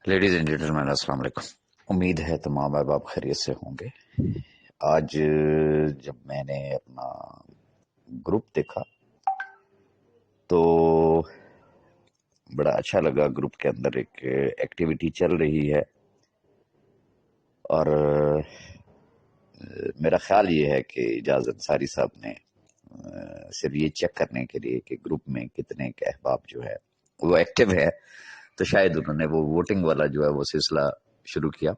Ladies and gentleman السلام علیکم۔ امید ہے تمام احباب آپ خیریت سے ہوں گے۔ آج جب میں نے اپنا گروپ دیکھا تو بڑا اچھا لگا۔ گروپ کے اندر ایک ایکٹیویٹی چل رہی ہے اور میرا خیال یہ ہے کہ اجاز انصاری صاحب نے صرف یہ چیک کرنے کے لیے کہ گروپ میں کتنے کے احباب جو ہے وہ ایکٹیو ہے، تو شاید انہوں نے وہ ووٹنگ والا جو ہے وہ سلسلہ شروع کیا،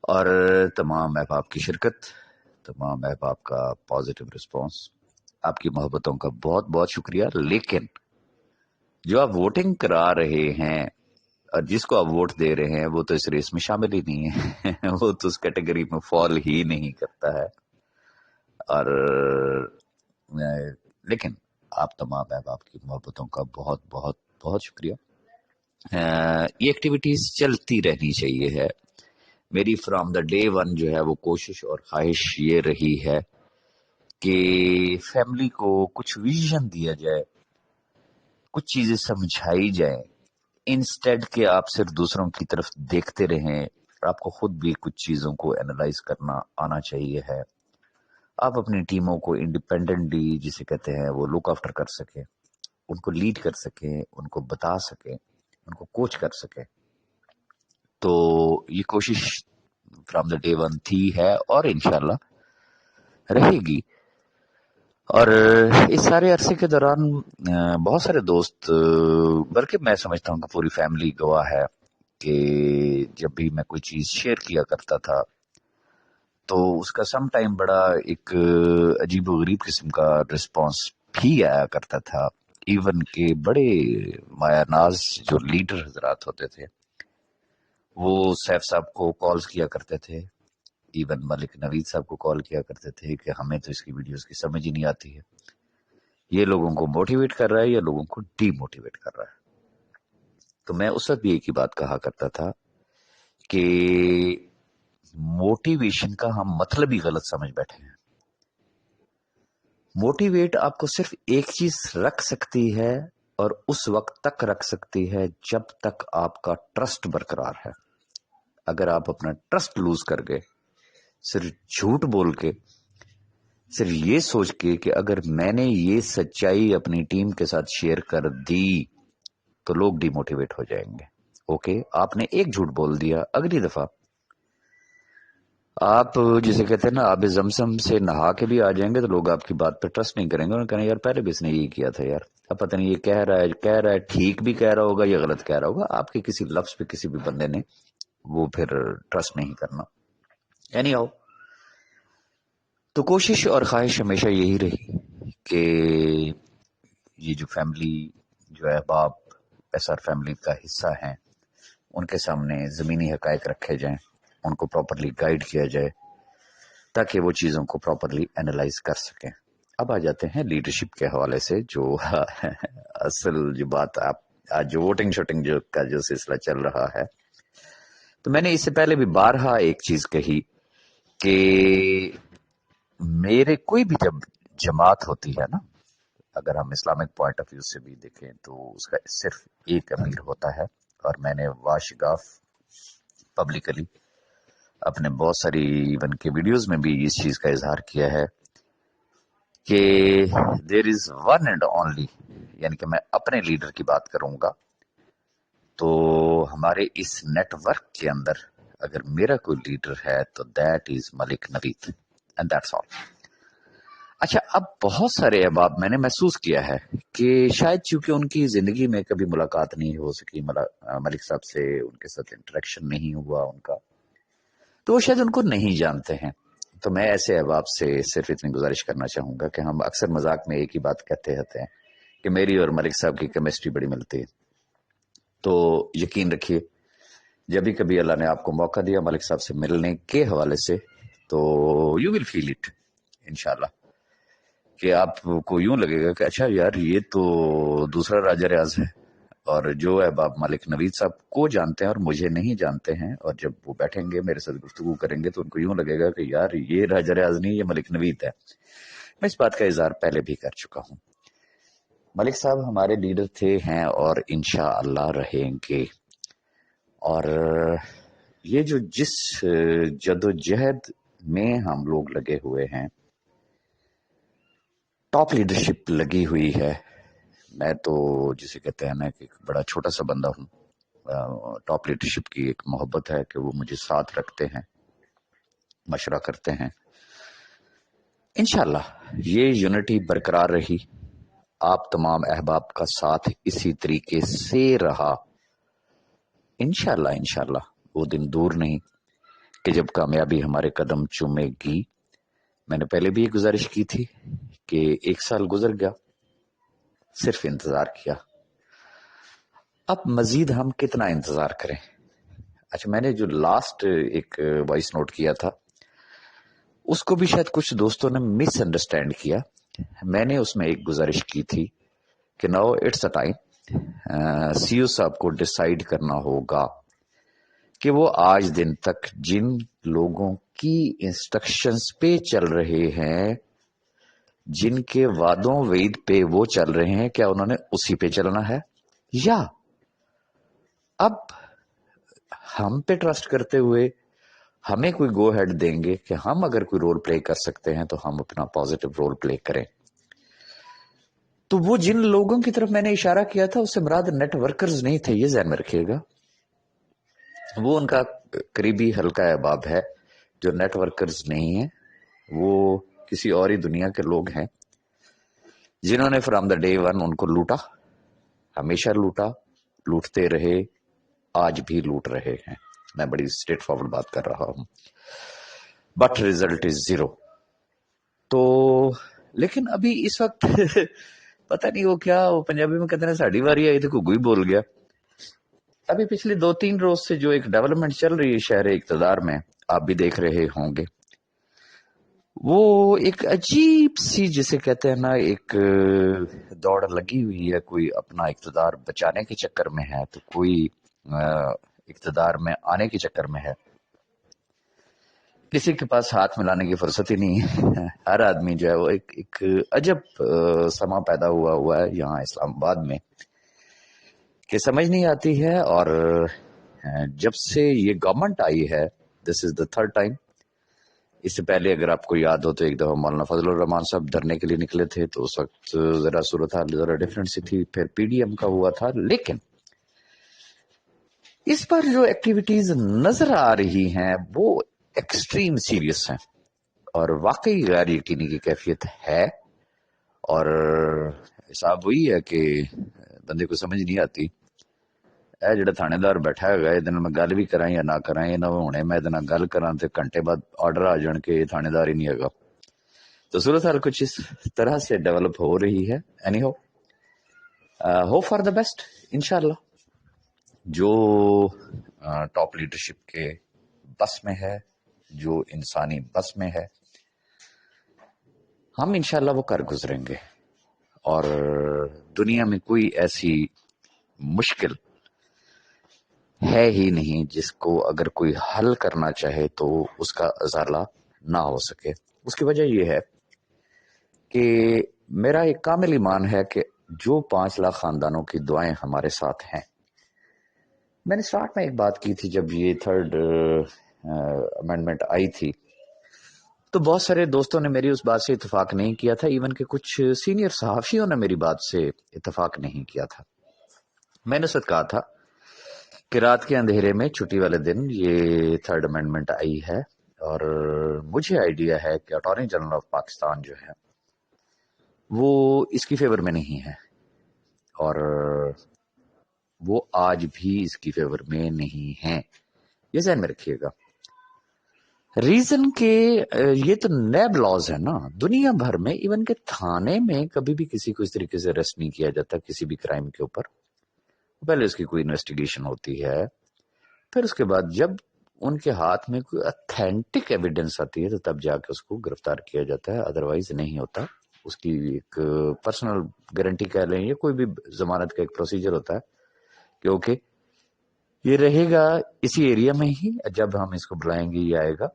اور تمام احباب کی شرکت، تمام احباب کا پازیٹیو رسپانس، آپ کی محبتوں کا بہت بہت شکریہ۔ لیکن جو آپ ووٹنگ کرا رہے ہیں اور جس کو آپ ووٹ دے رہے ہیں وہ تو اس ریس میں شامل ہی نہیں ہے وہ تو اس کیٹیگری میں فال ہی نہیں کرتا ہے۔ اور لیکن آپ تمام احباب کی محبتوں کا بہت بہت بہت شکریہ۔ یہ ایکٹیویٹیز چلتی رہنی چاہیے ہے۔ میری فرام دا ڈے ون جو ہے وہ کوشش اور خواہش یہ رہی ہے کہ فیملی کو کچھ ویژن دیا جائے، کچھ چیزیں سمجھائی جائیں، انسٹیڈ کہ آپ صرف دوسروں کی طرف دیکھتے رہیں۔ آپ کو خود بھی کچھ چیزوں کو اینالائز کرنا آنا چاہیے ہے۔ آپ اپنی ٹیموں کو انڈیپینڈنٹلی جسے کہتے ہیں وہ لک آفٹر کر سکیں، ان کو لیڈ کر سکیں، ان کو بتا سکیں، ان کو کوچ کر سکیں۔ تو یہ کوشش فرام دا ڈے ون تھی، ہے اور انشاءاللہ رہے گی۔ اور اس سارے عرصے کے دوران بہت سارے دوست، بلکہ میں سمجھتا ہوں کہ پوری فیملی گواہ ہے کہ جب بھی میں کوئی چیز شیئر کیا کرتا تھا تو اس کا سم ٹائم بڑا ایک عجیب و غریب قسم کا رسپانس بھی آیا کرتا تھا۔ ایون کہ بڑے مایا ناز جو لیڈر حضرات ہوتے تھے وہ سیف صاحب کو کالز کیا کرتے تھے، ایون ملک نوید صاحب کو کال کیا کرتے تھے کہ ہمیں تو اس کی ویڈیوز کی سمجھ ہی نہیں آتی ہے، یہ لوگوں کو موٹیویٹ کر رہا ہے یا لوگوں کو ڈی موٹیویٹ کر رہا ہے۔ تو میں اس وقت بھی ایک ہی بات کہا کرتا تھا کہ موٹیویشن کا ہم مطلب ہی غلط سمجھ بیٹھے ہیں۔ موٹیویٹ آپ کو صرف ایک چیز رکھ سکتی ہے اور اس وقت تک رکھ سکتی ہے جب تک آپ کا ٹرسٹ برقرار ہے۔ اگر آپ اپنا ٹرسٹ لوز کر گئے صرف جھوٹ بول کے، صرف یہ سوچ کے کہ اگر میں نے یہ سچائی اپنی ٹیم کے ساتھ شیئر کر دی تو لوگ ڈی موٹیویٹ ہو جائیں گے، اوکے آپ نے ایک جھوٹ بول دیا، اگلی دفعہ آپ جسے کہتے ہیں نا آب زمزم سے نہا کے بھی آ جائیں گے تو لوگ آپ کی بات پہ ٹرسٹ نہیں کریں گے، اور کہیں یار پہلے بھی اس نے یہ کیا تھا، یار اب پتہ نہیں یہ کہہ رہا ہے ٹھیک بھی کہہ رہا ہوگا یا غلط کہہ رہا ہوگا۔ آپ کے کسی لفظ پہ کسی بھی بندے نے وہ پھر ٹرسٹ نہیں کرنا۔ اینی ہاؤ، تو کوشش اور خواہش ہمیشہ یہی رہی کہ یہ جو فیملی جو احباب ایسر فیملی کا حصہ ہیں ان کے سامنے زمینی حقائق رکھے جائیں، ان کو پراپرلی گائیڈ کیا جائے تاکہ وہ چیزوں کو پراپرلی اینالائز کر سکیں۔ اب آ جاتے ہیں لیڈرشپ کے حوالے سے، جو اصل جو بات آپ آج جو ووٹنگ شوٹنگ کا جو سلسلہ چل رہا ہے، تو میں نے اس سے پہلے بھی بارہا ایک چیز کہی کہ میرے کوئی بھی جب جماعت ہوتی ہے نا، اگر ہم اسلامک پوائنٹ آف ویو سے بھی دیکھیں تو اس کا صرف ایک امیر ہوتا ہے، اور میں نے واشگاف پبلکلی اپنے بہت ساری ایون کے ویڈیوز میں بھی اس چیز کا اظہار کیا ہے کہ دیر از ون اینڈ اونلی، یعنی کہ میں اپنے لیڈر کی بات کروں گا تو ہمارے اس نیٹ ورک کے اندر اگر میرا کوئی لیڈر ہے تو that is Malik Naveed, and that's all. اچھا، اب بہت سارے احباب میں نے محسوس کیا ہے کہ شاید چونکہ ان کی زندگی میں کبھی ملاقات نہیں ہو سکی ملک صاحب سے، ان کے ساتھ انٹریکشن نہیں ہوا ان کا، تو وہ شاید ان کو نہیں جانتے ہیں۔ تو میں ایسے احباب سے صرف اتنی گزارش کرنا چاہوں گا کہ ہم اکثر مذاق میں ایک ہی بات کہتے رہتے ہیں کہ میری اور ملک صاحب کی کیمسٹری بڑی ملتی ہے، تو یقین رکھیے جب بھی کبھی اللہ نے آپ کو موقع دیا ملک صاحب سے ملنے کے حوالے سے تو یو ول فیل اٹ انشاءاللہ، کہ آپ کو یوں لگے گا کہ اچھا یار یہ تو دوسرا راجہ ریاض ہے، اور جو احباب ملک نوید صاحب کو جانتے ہیں اور مجھے نہیں جانتے ہیں، اور جب وہ بیٹھیں گے میرے ساتھ گفتگو کریں گے تو ان کو یوں لگے گا کہ یار یہ راجہ ریاض نہیں، یہ ملک نوید ہے۔ میں اس بات کا اظہار پہلے بھی کر چکا ہوں۔ ملک صاحب ہمارے لیڈر تھے، ہیں اور انشاءاللہ رہیں گے۔ اور یہ جو جس جدوجہد میں ہم لوگ لگے ہوئے ہیں، ٹاپ لیڈرشپ لگی ہوئی ہے. میں تو جسے کہتے ہیں نا کہ ایک بڑا چھوٹا سا بندہ ہوں. ٹاپ لیڈرشپ کی ایک محبت ہے کہ وہ مجھے ساتھ رکھتے ہیں، مشورہ کرتے ہیں. انشاءاللہ یہ یونٹی برقرار رہی، آپ تمام احباب کا ساتھ اسی طریقے سے رہا. انشاءاللہ وہ دن دور نہیں کہ جب کامیابی ہمارے قدم چومے گی. میں نے پہلے بھی یہ گزارش کی تھی کہ 1 سال گزر گیا، صرف انتظار کیا. اب مزید ہم کتنا انتظار کریں؟ اچھا، میں نے جو لاسٹ ایک وائس نوٹ کیا تھا اس کو بھی شاید کچھ دوستوں نے مس انڈرسٹینڈ کیا. میں نے اس میں ایک گزارش کی تھی کہ ناؤ اٹس اے ٹائم، سی او صاحب کو ڈیسائیڈ کرنا ہوگا کہ وہ آج دن تک جن لوگوں کی انسٹرکشنز پہ چل رہے ہیں، جن کے وعدوں وعید پہ وہ چل رہے ہیں، کیا انہوں نے اسی پہ چلنا ہے، یا اب ہم پہ ٹرسٹ کرتے ہوئے ہمیں کوئی گو ہیڈ دیں گے کہ ہم اگر کوئی رول پلے کر سکتے ہیں تو ہم اپنا پازیٹو رول پلے کریں. تو وہ جن لوگوں کی طرف میں نے اشارہ کیا تھا اس سے مراد نیٹ ورکرز نہیں تھے، یہ ذہن میں رکھیے گا. وہ ان کا قریبی حلقہ احباب ہے. جو نیٹ ورکرز نہیں ہیں وہ کسی اور ہی دنیا کے لوگ ہیں جنہوں نے فرام دا ڈے ون ان کو لوٹا، ہمیشہ لوٹا، لوٹتے رہے، آج بھی لوٹ رہے ہیں. میں بڑی اسٹریٹ فارورڈ بات کر رہا ہوں، بٹ ریزلٹ از 0. تو لیکن ابھی اس وقت پتہ نہیں وہ کیا، وہ پنجابی میں کہتے ہیں ساڑی واری آئی تو کوئی بول گیا. ابھی پچھلے 2-3 روز سے جو ایک ڈیولپمنٹ چل رہی ہے شہر اقتدار میں، آپ بھی دیکھ رہے ہوں گے، وہ ایک عجیب سی جسے کہتے ہیں نا ایک دوڑ لگی ہوئی ہے. کوئی اپنا اقتدار بچانے کے چکر میں ہے تو کوئی اقتدار میں آنے کے چکر میں ہے. کسی کے پاس ہاتھ ملانے کی فرصت ہی نہیں ہے. ہر آدمی جو ہے وہ ایک عجب سما پیدا ہوا ہے یہاں اسلام آباد میں کہ سمجھ نہیں آتی ہے. اور جب سے یہ گورنمنٹ آئی ہے، دس از دا 3rd ٹائم. اس سے پہلے اگر آپ کو یاد ہو تو ایک دفعہ مولانا فضل الرحمان صاحب دھرنے کے لیے نکلے تھے تو اس وقت ذرا صورتحال ذرا ڈفرینٹ سی تھی، پھر پی ڈی ایم کا ہوا تھا. لیکن اس پر جو ایکٹیویٹیز نظر آ رہی ہیں وہ ایکسٹریم سیریس ہیں اور واقعی غیر یقینی کی کیفیت ہے. اور حساب وہی ہے کہ بندے کو سمجھ نہیں آتی اے جڑا تھانے دار بیٹھا ہے یہ میں گل بھی کرا یا نہ کرا، یہ نہ ہونے میں گل کرا تو گھنٹے بعد آرڈر آ جان کے تھانے دار ہی نہیں ہے. تو صورتحال کچھ اس طرح سے ڈیولپ ہو رہی ہے. Any who for the best انشاءاللہ. جو ٹاپ لیڈرشپ کے بس میں ہے، جو انسانی بس میں ہے، ہم انشاءاللہ وہ کر گزریں گے. اور دنیا میں کوئی ایسی مشکل ہے ہی نہیں جس کو اگر کوئی حل کرنا چاہے تو اس کا ازالہ نہ ہو سکے. اس کی وجہ یہ ہے کہ میرا ایک کامل ایمان ہے کہ جو 5 لاکھ خاندانوں کی دعائیں ہمارے ساتھ ہیں. میں نے سٹارٹ میں ایک بات کی تھی جب یہ 3rd امینڈمنٹ آئی تھی تو بہت سارے دوستوں نے میری اس بات سے اتفاق نہیں کیا تھا، ایون کہ کچھ سینئر صحافیوں نے میری بات سے اتفاق نہیں کیا تھا. میں نے اس وقت کہا تھا کہ رات کے اندھیرے میں چھٹی والے دن یہ 3rd امینڈمنٹ آئی ہے اور مجھے آئیڈیا ہے کہ اٹارنی جنرل آف پاکستان جو ہے وہ اس کی فیور میں نہیں ہے اور وہ آج بھی اس کی فیور میں نہیں ہے. یہ ذہن میں رکھیے گا. ریزن کہ یہ تو نیب لاز ہے نا دنیا بھر میں. ایون کہ تھانے میں کبھی بھی کسی کو اس طریقے سے اریسٹ نہیں کیا جاتا کسی بھی کرائم کے اوپر. پہلے اس کی کوئی انویسٹیگیشن ہوتی ہے، پھر اس کے بعد جب ان کے ہاتھ میں کوئی اتھینٹک ایویڈنس آتی ہے تو تب جا کے اس کو گرفتار کیا جاتا ہے، ادروائز نہیں ہوتا. اس کی ایک پرسنل گارنٹی کہہ لیں یا کوئی بھی ضمانت کا ایک پروسیجر ہوتا ہے کہ اوکے یہ رہے گا اسی ایریا میں ہی، جب ہم اس کو بلائیں گے یہ آئے گا.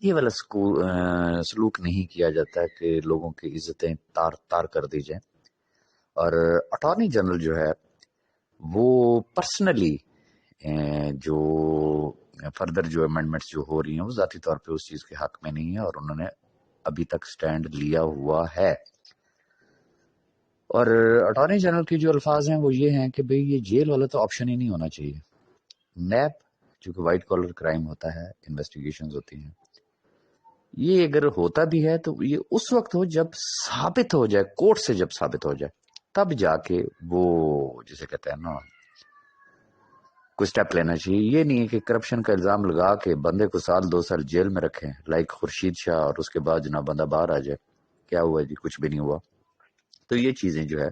یہ والا سلوک نہیں کیا جاتا کہ لوگوں کی عزتیں تار تار کر دی جائیں. اور اٹارنی جنرل جو ہے وہ پرسنلی جو فردر جو امینڈمنٹس جو ہو رہی ہیں وہ ذاتی طور پہ اس چیز کے حق میں نہیں ہے، اور انہوں نے ابھی تک سٹینڈ لیا ہوا ہے. اور اٹارنی جنرل کی جو الفاظ ہیں وہ یہ ہیں کہ بھئی یہ جیل والا تو آپشن ہی نہیں ہونا چاہیے. نیب چونکہ وائٹ کالر کرائم ہوتا ہے، انویسٹیگیشنز ہوتی ہیں، یہ اگر ہوتا بھی ہے تو یہ اس وقت ہو جب ثابت ہو جائے، کورٹ سے جب ثابت ہو جائے تب جا کے وہ جسے کہتے ہیں نا کوئی سٹیپ لینا چاہیے. یہ نہیں ہے کہ کرپشن کا الزام لگا کے بندے کو 1-2 سال جیل میں رکھیں لائک خورشید شاہ، اور اس کے بعد جناب بندہ باہر آ جائے. کیا ہوا جی؟ کچھ بھی نہیں ہوا. تو یہ چیزیں جو ہے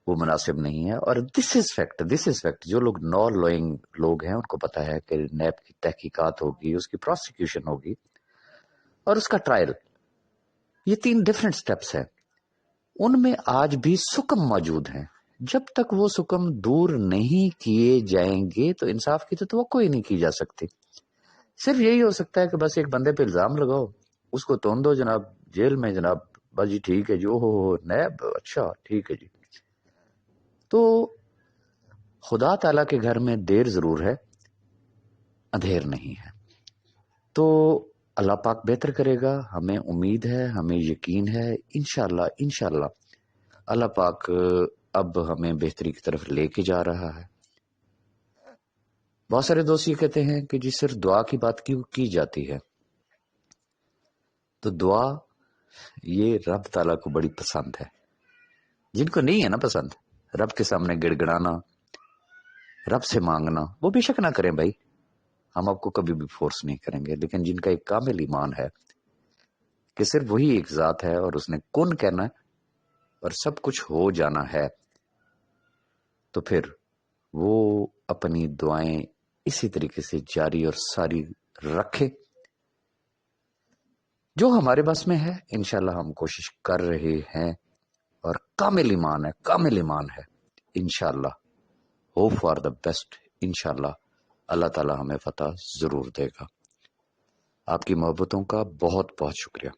وہ مناسب نہیں ہے. اور دس از فیکٹ. جو لوگ لوئنگ لوگ ہیں ان کو پتا ہے کہ نیب کی تحقیقات ہوگی، اس کی پروسیکیوشن ہوگی اور اس کا ٹرائل. یہ 3 ڈفرینٹ سٹیپس ہیں. ان میں آج بھی سکم موجود ہیں. جب تک وہ سکم دور نہیں کیے جائیں گے تو انصاف کی تو توقع ہی نہیں کی جا سکتی. صرف یہی ہو سکتا ہے کہ بس ایک بندے پہ الزام لگاؤ، اس کو تون دو جناب جیل میں، جناب بس جی ٹھیک ہے جی، ہو نیب اچھا ٹھیک ہے جی. تو خدا تعالیٰ کے گھر میں دیر ضرور ہے، اندھیر نہیں ہے. تو اللہ پاک بہتر کرے گا، ہمیں امید ہے، ہمیں یقین ہے. انشاءاللہ اللہ پاک اب ہمیں بہتری کی طرف لے کے جا رہا ہے. بہت سارے دوست یہ کہتے ہیں کہ جی صرف دعا کی بات کیوں کی جاتی ہے؟ تو دعا یہ رب تعالیٰ کو بڑی پسند ہے. جن کو نہیں ہے نا پسند رب کے سامنے گڑ گڑانا، رب سے مانگنا، وہ بے شک نہ کریں بھائی، ہم آپ کو کبھی بھی فورس نہیں کریں گے. لیکن جن کا ایک کامل ایمان ہے کہ صرف وہی ایک ذات ہے اور اس نے کن کہنا ہے اور سب کچھ ہو جانا ہے، تو پھر وہ اپنی دعائیں اسی طریقے سے جاری اور ساری رکھے. جو ہمارے بس میں ہے انشاءاللہ ہم کوشش کر رہے ہیں، اور کامل ایمان ہے انشاءاللہ. Hope for the best. انشاءاللہ اللہ تعالی ہمیں فتح ضرور دے گا. آپ کی محبتوں کا بہت بہت شکریہ.